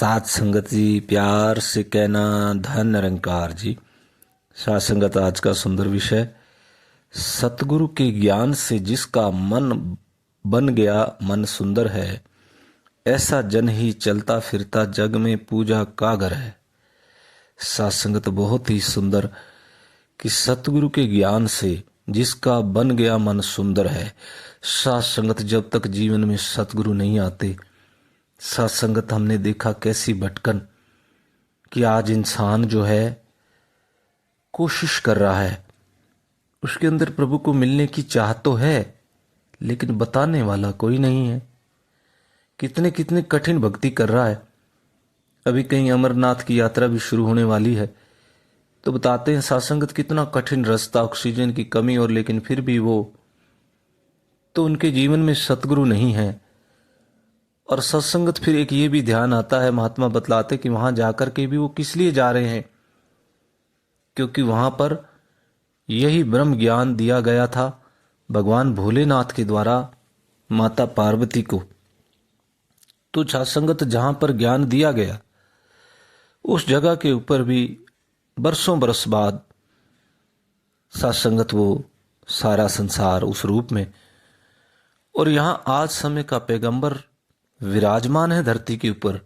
सात संगत जी, प्यार से कहना धन निरंकार जी। सात संगत आज का सुंदर विषय, सतगुरु के ज्ञान से जिसका मन बन गया मन सुंदर है, ऐसा जन ही चलता फिरता जग में पूजा का घर है। सात संगत बहुत ही सुंदर कि सतगुरु के ज्ञान से जिसका बन गया मन सुंदर है। सात संगत जब तक जीवन में सतगुरु नहीं आते, सात संगत हमने देखा कैसी भटकन कि आज इंसान जो है कोशिश कर रहा है, उसके अंदर प्रभु को मिलने की चाह तो है, लेकिन बताने वाला कोई नहीं है। कितने कितने कठिन भक्ति कर रहा है। अभी कहीं अमरनाथ की यात्रा भी शुरू होने वाली है, तो बताते हैं सत्संगत कितना कठिन रास्ता, ऑक्सीजन की कमी, और लेकिन फिर भी वो तो उनके जीवन में सतगुरु नहीं है। और सत्संगत फिर एक ये भी ध्यान आता है, महात्मा बतलाते कि वहां जाकर के भी वो किस लिए जा रहे हैं, क्योंकि वहां पर यही ब्रह्म ज्ञान दिया गया था भगवान भोलेनाथ के द्वारा माता पार्वती को। तो सत्संगत जहां पर ज्ञान दिया गया, उस जगह के ऊपर भी बरसों बरस बाद सत्संगत वो सारा संसार उस रूप में, और यहां आज समय का पैगंबर विराजमान है धरती के ऊपर,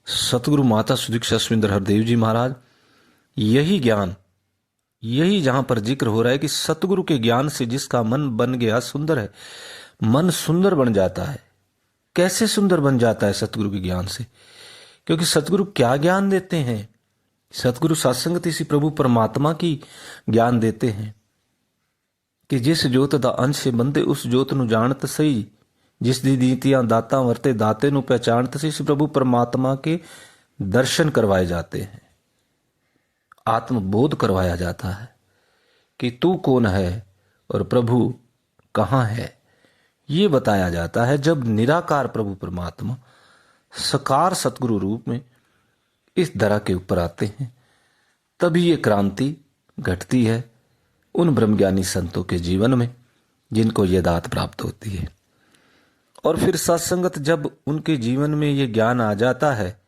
सतगुरु माता सुदीक्षा सविंदर हरदेव जी महाराज। यही ज्ञान, यही जहां पर जिक्र हो रहा है कि सतगुरु के ज्ञान से जिसका मन बन गया सुंदर है। मन सुंदर बन जाता है। कैसे सुंदर बन जाता है? सतगुरु के ज्ञान से। क्योंकि सतगुरु क्या ज्ञान देते हैं? सतगुरु सत्संगत इसी प्रभु परमात्मा की ज्ञान देते हैं कि जिस जोत दा अंश बंदे उस जोत नु जानत सही, जिस दी नीतियां दाता वरते दाते नु पहचानत सही। इस प्रभु परमात्मा के दर्शन करवाए जाते हैं, आत्मबोध करवाया जाता है कि तू कौन है और प्रभु कहाँ है, ये बताया जाता है। जब निराकार प्रभु परमात्मा साकार सतगुरु रूप में इस धरा के ऊपर आते हैं, तभी ये क्रांति घटती है उन ब्रह्मज्ञानी संतों के जीवन में जिनको ये दात प्राप्त होती है। और फिर सत्संगत जब उनके जीवन में ये ज्ञान आ जाता है,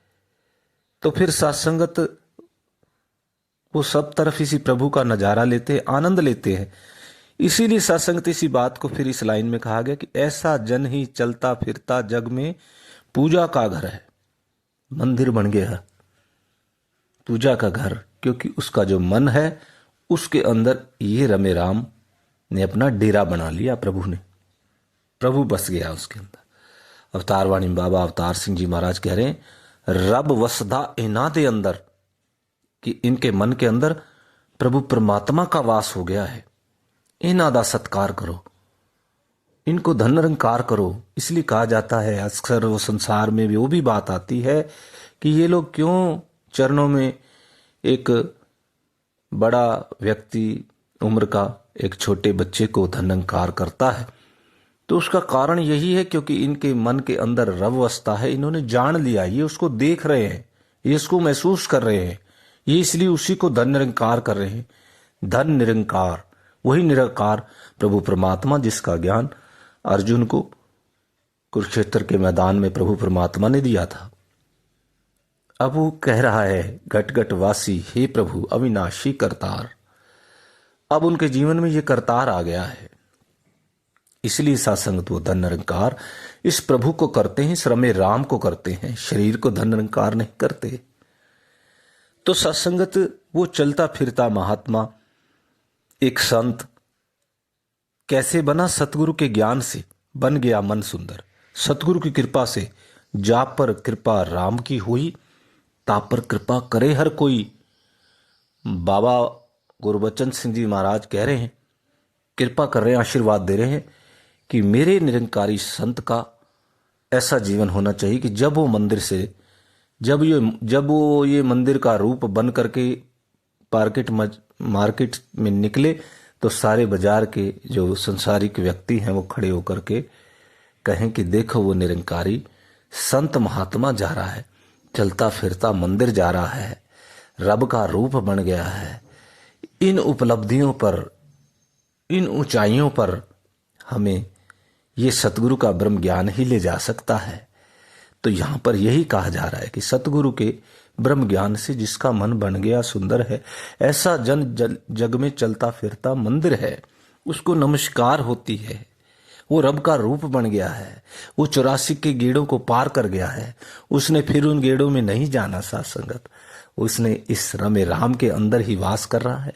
तो फिर सत्संगत वो सब तरफ इसी प्रभु का नजारा लेते हैं, आनंद लेते हैं। इसीलिए सत्संगत इसी बात को फिर इस लाइन में कहा गया कि ऐसा जन ही चलता फिरता जग में पूजा का घर है। मंदिर बन गया पूजा का घर, क्योंकि उसका जो मन है उसके अंदर ये रमे राम ने अपना डेरा बना लिया। प्रभु बस गया उसके अंदर। अवतार वाणी बाबा अवतार सिंह जी महाराज कह रहे हैं, रब वसदा इना दे अंदर, कि इनके मन के अंदर प्रभु परमात्मा का वास हो गया है। इना दा सत्कार करो, इनको धन निरंकार करो। इसलिए कहा जाता है, अक्सर वो संसार में भी वो भी बात आती है कि ये लोग क्यों चरणों में एक बड़ा व्यक्ति उम्र का एक छोटे बच्चे को धन निरंकार करता है। तो उसका कारण यही है क्योंकि इनके मन के अंदर रब वसता है। इन्होंने जान लिया, ये उसको देख रहे हैं, ये इसको महसूस कर रहे हैं, ये इसलिए उसी को धन निरंकार कर रहे हैं। धन निरंकार, वही निरंकार प्रभु परमात्मा जिसका ज्ञान अर्जुन को कुरुक्षेत्र के मैदान में प्रभु परमात्मा ने दिया था। अब वो कह रहा है, घट घट वासी हे प्रभु अविनाशी करतार। अब उनके जीवन में ये करतार आ गया है। इसलिए सत्संगत वो धन निरंकार इस प्रभु को करते हैं, इस रमे राम को करते हैं, शरीर को धन निरंकार नहीं करते। तो सत्संगत वो चलता फिरता महात्मा, एक संत कैसे बना? सतगुरु के ज्ञान से बन गया मन सुंदर। सतगुरु की कृपा से, जा पर कृपा राम की हुई, ता पर कृपा करे हर कोई। बाबा गुरबचन सिंह जी महाराज कह रहे हैं, कृपा कर रहे हैं, आशीर्वाद दे रहे हैं कि मेरे निरंकारी संत का ऐसा जीवन होना चाहिए कि जब वो मंदिर से, जब वो ये मंदिर का रूप बन करके मार्केट में निकले, तो सारे बाजार के जो संसारिक व्यक्ति हैं वो खड़े होकर के कहें कि देखो वो निरंकारी संत महात्मा जा रहा है, चलता फिरता मंदिर जा रहा है, रब का रूप बन गया है। इन उपलब्धियों पर, इन ऊंचाइयों पर हमें ये सतगुरु का ब्रह्म ज्ञान ही ले जा सकता है। तो यहां पर यही कहा जा रहा है कि सतगुरु के ब्रह्म ज्ञान से जिसका मन बन गया सुंदर है, ऐसा जग में चलता फिरता मंदिर है, उसको नमस्कार होती है। वो रब का रूप बन गया है, वो 84 के गेड़ों को पार कर गया है। उसने फिर उन गेड़ों में नहीं जाना साथ संगत, उसने इस रमे राम के अंदर ही वास कर रहा है।